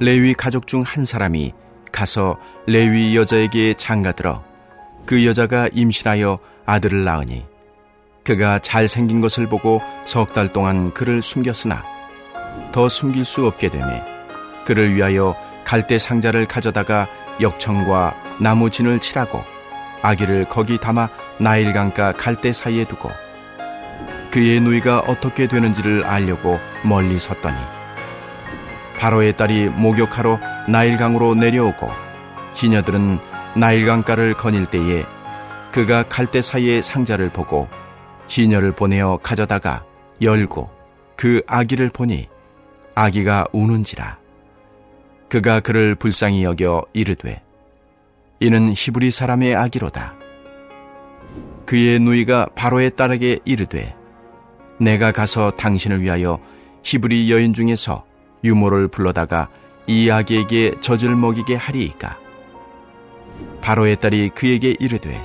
레위 가족 중 한 사람이 가서 레위 여자에게 장가들어 그 여자가 임신하여 아들을 낳으니 그가 잘생긴 것을 보고 석 달 동안 그를 숨겼으나 더 숨길 수 없게 되매 그를 위하여 갈대 상자를 가져다가 역청과 나무 진을 칠하고 아기를 거기 담아 나일강가 갈대 사이에 두고 그의 누이가 어떻게 되는지를 알려고 멀리 섰더니 바로의 딸이 목욕하러 나일강으로 내려오고 희녀들은 나일강가를 거닐 때에 그가 갈대 사이에 상자를 보고 희녀를 보내어 가져다가 열고 그 아기를 보니 아기가 우는지라. 그가 그를 불쌍히 여겨 이르되 이는 히브리 사람의 아기로다. 그의 누이가 바로의 딸에게 이르되 내가 가서 당신을 위하여 히브리 여인 중에서 유모를 불러다가 이 아기에게 젖을 먹이게 하리이까. 바로의 딸이 그에게 이르되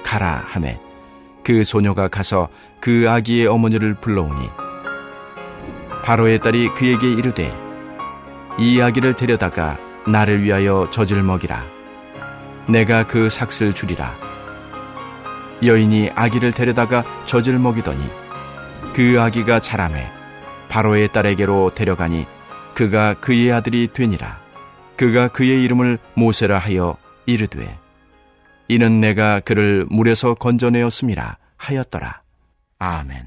가라 하매 그 소녀가 가서 그 아기의 어머니를 불러오니 바로의 딸이 그에게 이르되 이 아기를 데려다가 나를 위하여 젖을 먹이라. 내가 그 삭슬 주리라. 여인이 아기를 데려다가 젖을 먹이더니 그 아기가 자라매 바로의 딸에게로 데려가니 그가 그의 아들이 되니라. 그가 그의 이름을 모세라 하여 이르되 이는 내가 그를 물에서 건져내었음이라 하였더라. 아멘.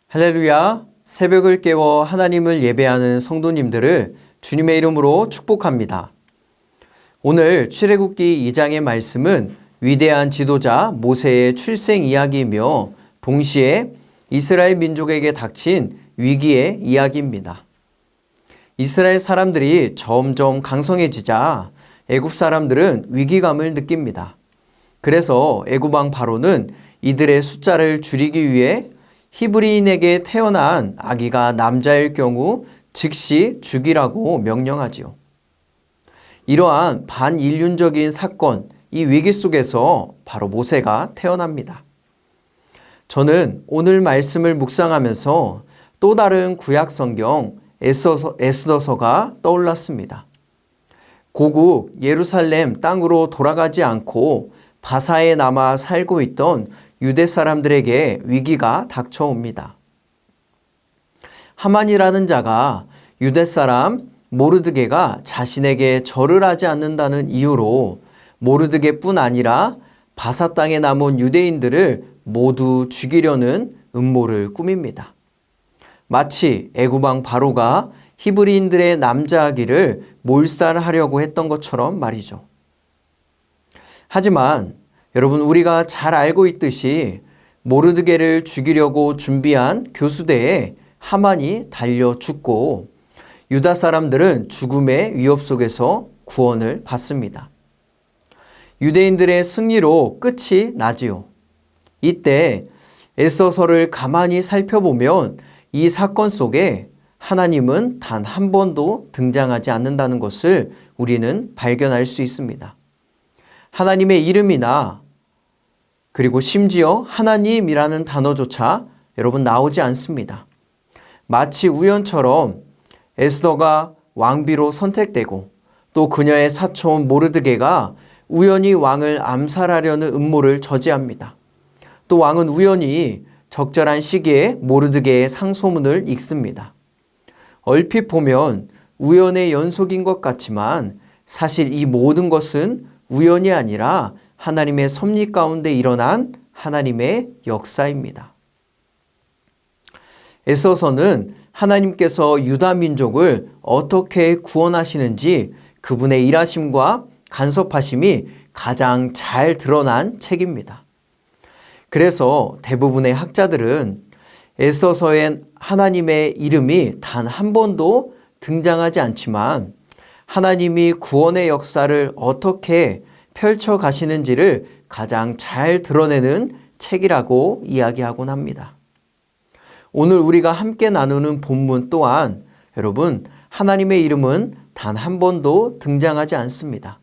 할렐루야. 새벽을 깨워 하나님을 예배하는 성도님들을 주님의 이름으로 축복합니다. 오늘 출애굽기 2장의 말씀은 위대한 지도자 모세의 출생 이야기이며 동시에 이스라엘 민족에게 닥친 위기의 이야기입니다. 이스라엘 사람들이 점점 강성해지자 애굽 사람들은 위기감을 느낍니다. 그래서 애굽 왕 바로는 이들의 숫자를 줄이기 위해 히브리인에게 태어난 아기가 남자일 경우 즉시 죽이라고 명령하지요. 이러한 반인륜적인 사건, 이 위기 속에서 바로 모세가 태어납니다. 저는 오늘 말씀을 묵상하면서 또 다른 구약 성경 에스더서가 떠올랐습니다. 고국 예루살렘 땅으로 돌아가지 않고 바사에 남아 살고 있던 유대 사람들에게 위기가 닥쳐옵니다. 하만이라는 자가 유대 사람 모르드게가 자신에게 절을 하지 않는다는 이유로 모르드게뿐 아니라 바사 땅에 남은 유대인들을 모두 죽이려는 음모를 꾸밉니다. 마치 애굽 왕 바로가 히브리인들의 남자 아기를 몰살하려고 했던 것처럼 말이죠. 하지만 여러분, 우리가 잘 알고 있듯이 모르드게를 죽이려고 준비한 교수대에 하만이 달려 죽고 유다 사람들은 죽음의 위협 속에서 구원을 받습니다. 유대인들의 승리로 끝이 나지요. 이때 에스더서를 가만히 살펴보면 이 사건 속에 하나님은 단 한 번도 등장하지 않는다는 것을 우리는 발견할 수 있습니다. 하나님의 이름이나 그리고 심지어 하나님이라는 단어조차 여러분 나오지 않습니다. 마치 우연처럼 에스더가 왕비로 선택되고 또 그녀의 사촌 모르드게가 우연히 왕을 암살하려는 음모를 저지합니다. 또 왕은 우연히 적절한 시기에 모르드게의 상소문을 읽습니다. 얼핏 보면 우연의 연속인 것 같지만 사실 이 모든 것은 우연이 아니라 하나님의 섭리 가운데 일어난 하나님의 역사입니다. 에스더서는 하나님께서 유다 민족을 어떻게 구원하시는지 그분의 일하심과 간섭하심이 가장 잘 드러난 책입니다. 그래서 대부분의 학자들은 에스더서엔 하나님의 이름이 단 한 번도 등장하지 않지만 하나님이 구원의 역사를 어떻게 펼쳐 가시는지를 가장 잘 드러내는 책이라고 이야기하곤 합니다. 오늘 우리가 함께 나누는 본문 또한 여러분, 하나님의 이름은 단 한 번도 등장하지 않습니다.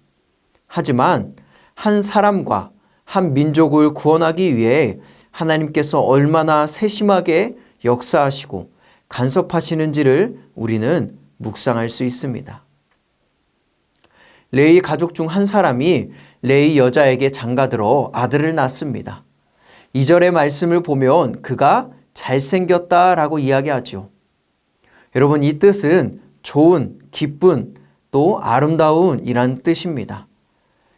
하지만 한 사람과 한 민족을 구원하기 위해 하나님께서 얼마나 세심하게 역사하시고 간섭하시는지를 우리는 묵상할 수 있습니다. 레위 가족 중 한 사람이 레위 여자에게 장가들어 아들을 낳습니다. 2절의 말씀을 보면 그가 잘생겼다라고 이야기하죠. 여러분, 이 뜻은 좋은, 기쁜, 또 아름다운이란 뜻입니다.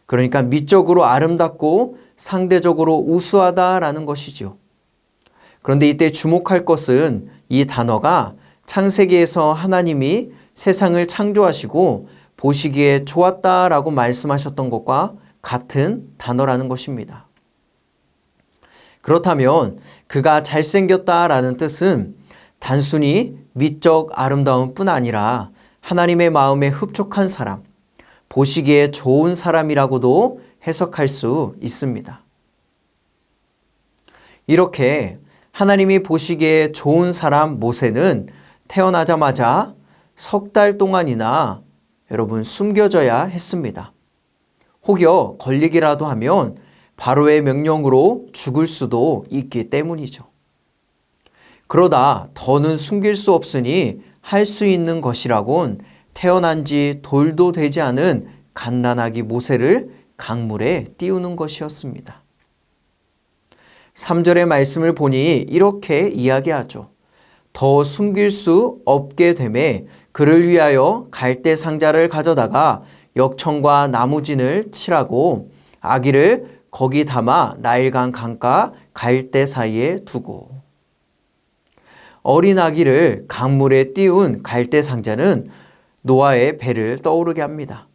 그러니까 미적으로 아름답고 상대적으로 우수하다라는 것이죠. 그런데 이때 주목할 것은 이 단어가 창세기에서 하나님이 세상을 창조하시고 보시기에 좋았다라고 말씀하셨던 것과 같은 단어라는 것입니다. 그렇다면 그가 잘생겼다라는 뜻은 단순히 미적 아름다움뿐 아니라 하나님의 마음에 흡족한 사람, 보시기에 좋은 사람이라고도 해석할 수 있습니다. 이렇게 하나님이 보시기에 좋은 사람 모세는 태어나자마자 석 달 동안이나 여러분 숨겨져야 했습니다. 혹여 걸리기라도 하면 바로의 명령으로 죽을 수도 있기 때문이죠. 그러다 더는 숨길 수 없으니 할 수 있는 것이라곤 태어난 지 돌도 되지 않은 갓난아기 모세를 강물에 띄우는 것이었습니다. 3절의 말씀을 보니 이렇게 이야기하죠. 더 숨길 수 없게 되매 그를 위하여 갈대 상자를 가져다가 역청과 나무진을 칠하고 아기를 거기 담아 나일강 강가 갈대 사이에 두고. 어린 아기를 강물에 띄운 갈대 상자는 노아의 배를 떠오르게 합니다.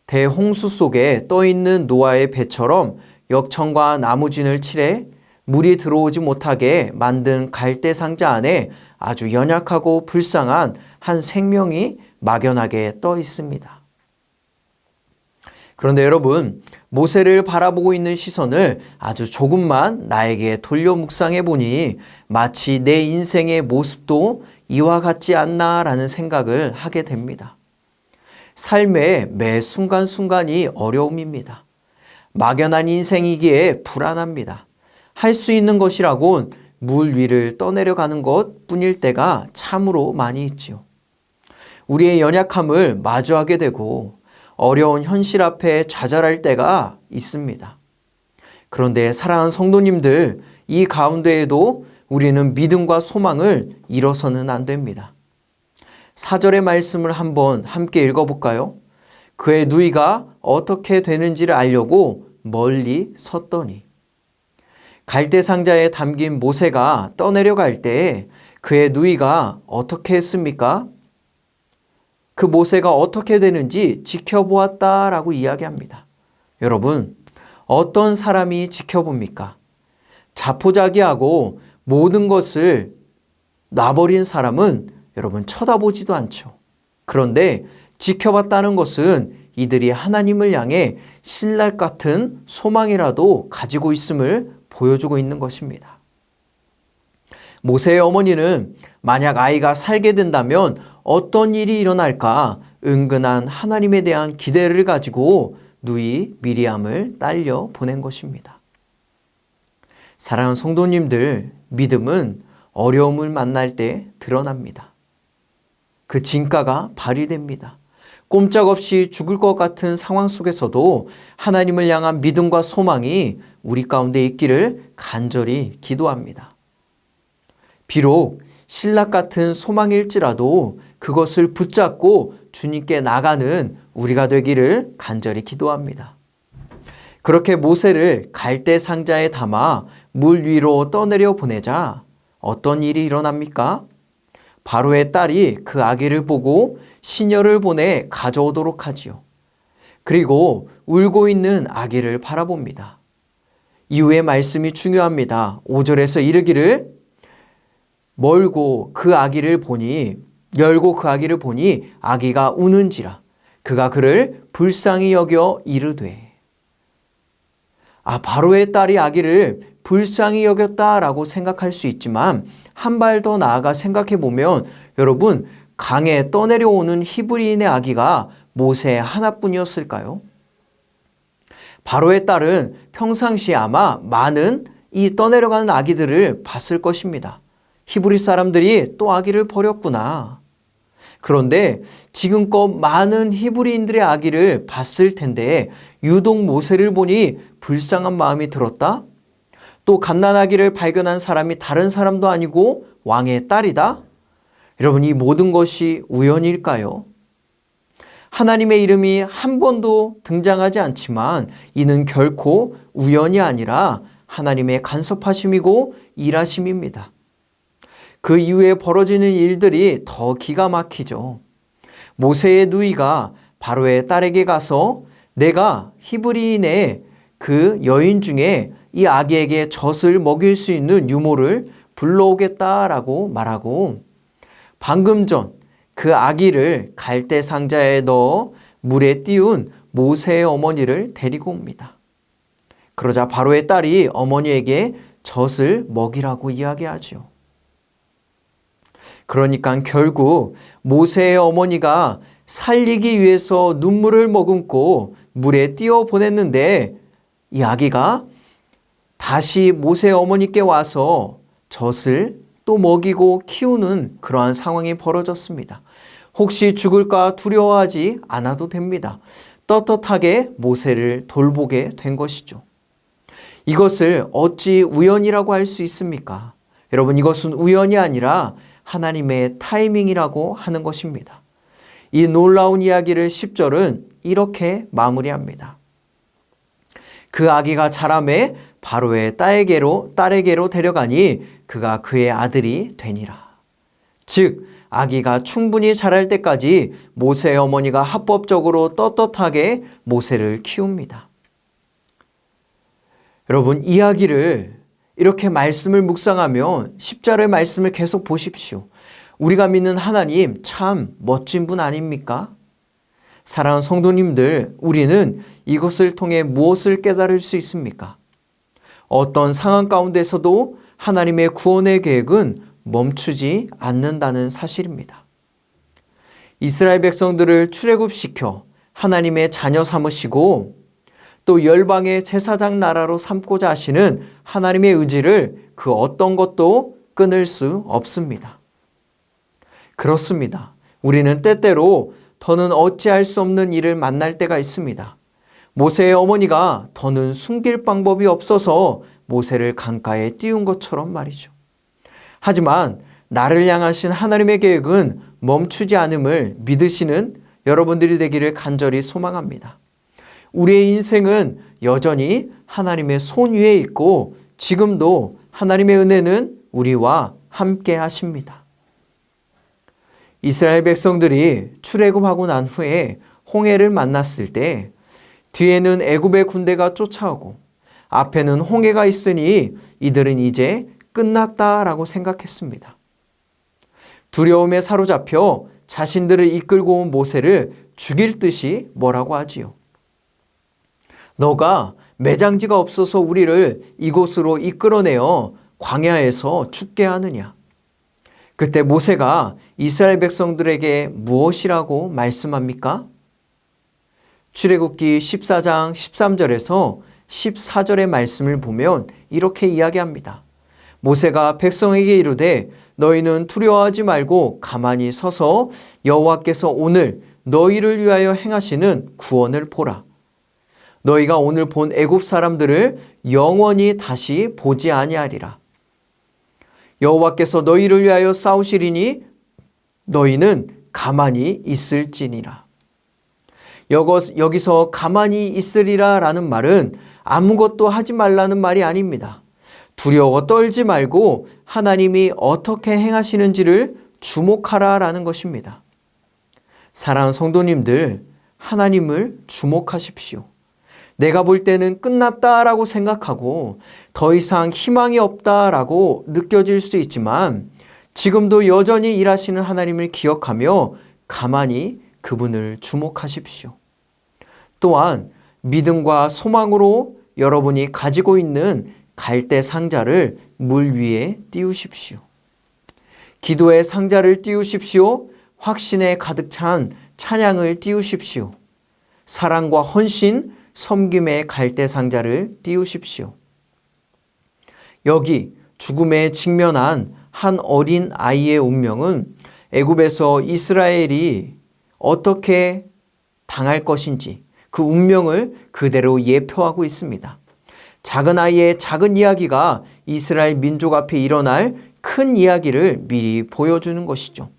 대홍수 속에 떠있는 노아의 배처럼 역청과 나무진을 칠해 물이 들어오지 못하게 만든 갈대 상자 안에 아주 연약하고 불쌍한 한 생명이 막연하게 떠 있습니다. 그런데 여러분, 모세를 바라보고 있는 시선을 아주 조금만 나에게 돌려 묵상해 보니 마치 내 인생의 모습도 이와 같지 않나라는 생각을 하게 됩니다. 삶의 매 순간순간이 어려움입니다. 막연한 인생이기에 불안합니다. 할 수 있는 것이라곤 물 위를 떠내려가는 것 뿐일 때가 참으로 많이 있지요. 우리의 연약함을 마주하게 되고 어려운 현실 앞에 좌절할 때가 있습니다. 그런데 사랑하는 성도님들, 이 가운데에도 우리는 믿음과 소망을 잃어서는 안 됩니다. 4절의 말씀을 한번 함께 읽어볼까요? 그의 누이가 어떻게 되는지를 알려고 멀리 섰더니. 갈대 상자에 담긴 모세가 떠내려갈 때 그의 누이가 어떻게 했습니까? 그 모세가 어떻게 되는지 지켜보았다라고 이야기합니다. 여러분, 어떤 사람이 지켜봅니까? 자포자기하고 모든 것을 놔버린 사람은 여러분 쳐다보지도 않죠. 그런데 지켜봤다는 것은 이들이 하나님을 향해 신랄 같은 소망이라도 가지고 있음을 보여주고 있는 것입니다. 모세의 어머니는 만약 아이가 살게 된다면 어떤 일이 일어날까 은근한 하나님에 대한 기대를 가지고 누이 미리암을 딸려 보낸 것입니다. 사랑하는 성도님들, 믿음은 어려움을 만날 때 드러납니다. 그 진가가 발휘됩니다. 꼼짝없이 죽을 것 같은 상황 속에서도 하나님을 향한 믿음과 소망이 우리 가운데 있기를 간절히 기도합니다. 비록 신락 같은 소망일지라도 그것을 붙잡고 주님께 나가는 우리가 되기를 간절히 기도합니다. 그렇게 모세를 갈대 상자에 담아 물 위로 떠내려 보내자 어떤 일이 일어납니까? 바로의 딸이 그 아기를 보고 시녀를 보내 가져오도록 하지요. 그리고 울고 있는 아기를 바라봅니다. 이후의 말씀이 중요합니다. 5절에서 이르기를 열고 그 아기를 보니 아기가 우는지라 그가 그를 불쌍히 여겨 이르되. 바로의 딸이 아기를 불쌍히 여겼다라고 생각할 수 있지만 한 발 더 나아가 생각해 보면 여러분, 강에 떠내려오는 히브리인의 아기가 모세 하나뿐이었을까요? 바로의 딸은 평상시에 아마 많은 이 떠내려가는 아기들을 봤을 것입니다. 히브리 사람들이 또 아기를 버렸구나. 그런데 지금껏 많은 히브리인들의 아기를 봤을 텐데 유독 모세를 보니 불쌍한 마음이 들었다? 또 갓난아기를 발견한 사람이 다른 사람도 아니고 왕의 딸이다? 여러분, 이 모든 것이 우연일까요? 하나님의 이름이 한 번도 등장하지 않지만 이는 결코 우연이 아니라 하나님의 간섭하심이고 일하심입니다. 그 이후에 벌어지는 일들이 더 기가 막히죠. 모세의 누이가 바로의 딸에게 가서 내가 히브리인의 그 여인 중에 이 아기에게 젖을 먹일 수 있는 유모를 불러오겠다라고 말하고 방금 전 그 아기를 갈대 상자에 넣어 물에 띄운 모세의 어머니를 데리고 옵니다. 그러자 바로의 딸이 어머니에게 젖을 먹이라고 이야기하죠. 그러니까 결국 모세의 어머니가 살리기 위해서 눈물을 머금고 물에 띄워 보냈는데 이 아기가 다시 모세의 어머니께 와서 젖을 또 먹이고 키우는 그러한 상황이 벌어졌습니다. 혹시 죽을까 두려워하지 않아도 됩니다. 떳떳하게 모세를 돌보게 된 것이죠. 이것을 어찌 우연이라고 할 수 있습니까? 여러분, 이것은 우연이 아니라 하나님의 타이밍이라고 하는 것입니다. 이 놀라운 이야기를 10절은 이렇게 마무리합니다. 그 아기가 자라매 바로의 딸에게로 데려가니 그가 그의 아들이 되니라. 즉 아기가 충분히 자랄 때까지 모세의 어머니가 합법적으로 떳떳하게 모세를 키웁니다. 여러분, 이야기를 이렇게 말씀을 묵상하면 10절의 말씀을 계속 보십시오. 우리가 믿는 하나님 참 멋진 분 아닙니까? 사랑하는 성도님들, 우리는 이것을 통해 무엇을 깨달을 수 있습니까? 어떤 상황 가운데서도 하나님의 구원의 계획은 멈추지 않는다는 사실입니다. 이스라엘 백성들을 출애굽시켜 하나님의 자녀 삼으시고 또 열방의 제사장 나라로 삼고자 하시는 하나님의 의지를 그 어떤 것도 끊을 수 없습니다. 그렇습니다. 우리는 때때로 더는 어찌할 수 없는 일을 만날 때가 있습니다. 모세의 어머니가 더는 숨길 방법이 없어서 모세를 강가에 띄운 것처럼 말이죠. 하지만 나를 향하신 하나님의 계획은 멈추지 않음을 믿으시는 여러분들이 되기를 간절히 소망합니다. 우리의 인생은 여전히 하나님의 손 위에 있고 지금도 하나님의 은혜는 우리와 함께 하십니다. 이스라엘 백성들이 출애굽하고 난 후에 홍해를 만났을 때 뒤에는 애굽의 군대가 쫓아오고 앞에는 홍해가 있으니 이들은 이제 끝났다라고 생각했습니다. 두려움에 사로잡혀 자신들을 이끌고 온 모세를 죽일 듯이 뭐라고 하지요. 너가 매장지가 없어서 우리를 이곳으로 이끌어내어 광야에서 죽게 하느냐. 그때 모세가 이스라엘 백성들에게 무엇이라고 말씀합니까? 출애굽기 14장 13절에서 14절의 말씀을 보면 이렇게 이야기합니다. 모세가 백성에게 이르되 너희는 두려워하지 말고 가만히 서서 여호와께서 오늘 너희를 위하여 행하시는 구원을 보라. 너희가 오늘 본 애굽 사람들을 영원히 다시 보지 아니하리라. 여호와께서 너희를 위하여 싸우시리니 너희는 가만히 있을지니라. 여기서 가만히 있으리라 라는 말은 아무것도 하지 말라는 말이 아닙니다. 두려워 떨지 말고 하나님이 어떻게 행하시는지를 주목하라 라는 것입니다. 사랑하는 성도님들, 하나님을 주목하십시오. 내가 볼 때는 끝났다라고 생각하고 더 이상 희망이 없다라고 느껴질 수도 있지만 지금도 여전히 일하시는 하나님을 기억하며 가만히 그분을 주목하십시오. 또한 믿음과 소망으로 여러분이 가지고 있는 갈대 상자를 물 위에 띄우십시오. 기도의 상자를 띄우십시오. 확신에 가득 찬 찬양을 띄우십시오. 사랑과 헌신, 섬김의 갈대 상자를 띄우십시오. 여기 죽음에 직면한 한 어린 아이의 운명은 애굽에서 이스라엘이 어떻게 당할 것인지 그 운명을 그대로 예표하고 있습니다. 작은 아이의 작은 이야기가 이스라엘 민족 앞에 일어날 큰 이야기를 미리 보여주는 것이죠.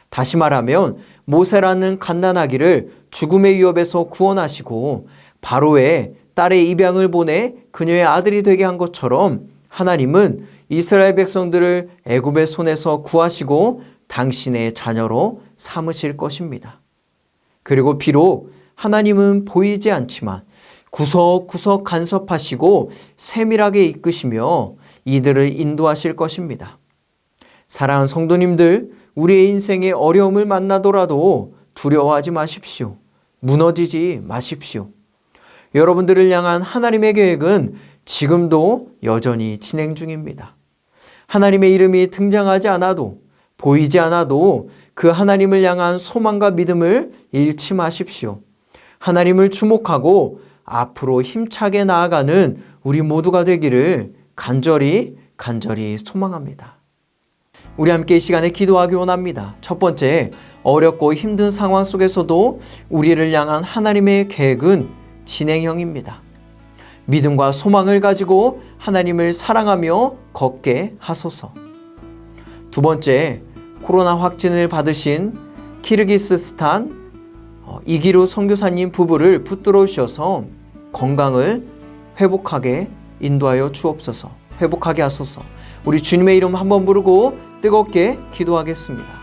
다시 말하면 모세라는 갓난아기를 죽음의 위협에서 구원하시고 바로의 딸의 입양을 보내 그녀의 아들이 되게 한 것처럼 하나님은 이스라엘 백성들을 애굽의 손에서 구하시고 당신의 자녀로 삼으실 것입니다. 그리고 비록 하나님은 보이지 않지만 구석구석 간섭하시고 세밀하게 이끄시며 이들을 인도하실 것입니다. 사랑하는 성도님들, 우리의 인생에 어려움을 만나더라도 두려워하지 마십시오. 무너지지 마십시오. 여러분들을 향한 하나님의 계획은 지금도 여전히 진행 중입니다. 하나님의 이름이 등장하지 않아도, 보이지 않아도 그 하나님을 향한 소망과 믿음을 잃지 마십시오. 하나님을 주목하고 앞으로 힘차게 나아가는 우리 모두가 되기를 간절히 소망합니다. 우리 함께 이 시간에 기도하기 원합니다. 첫 번째, 어렵고 힘든 상황 속에서도 우리를 향한 하나님의 계획은 진행형입니다. 믿음과 소망을 가지고 하나님을 사랑하며 걷게 하소서. 두 번째, 코로나 확진을 받으신 키르기스스탄 이기루 선교사님 부부를 붙들어 주셔서 건강을 회복하게 인도하여 주옵소서. 회복하게 하소서. 우리 주님의 이름 한번 부르고 뜨겁게 기도하겠습니다.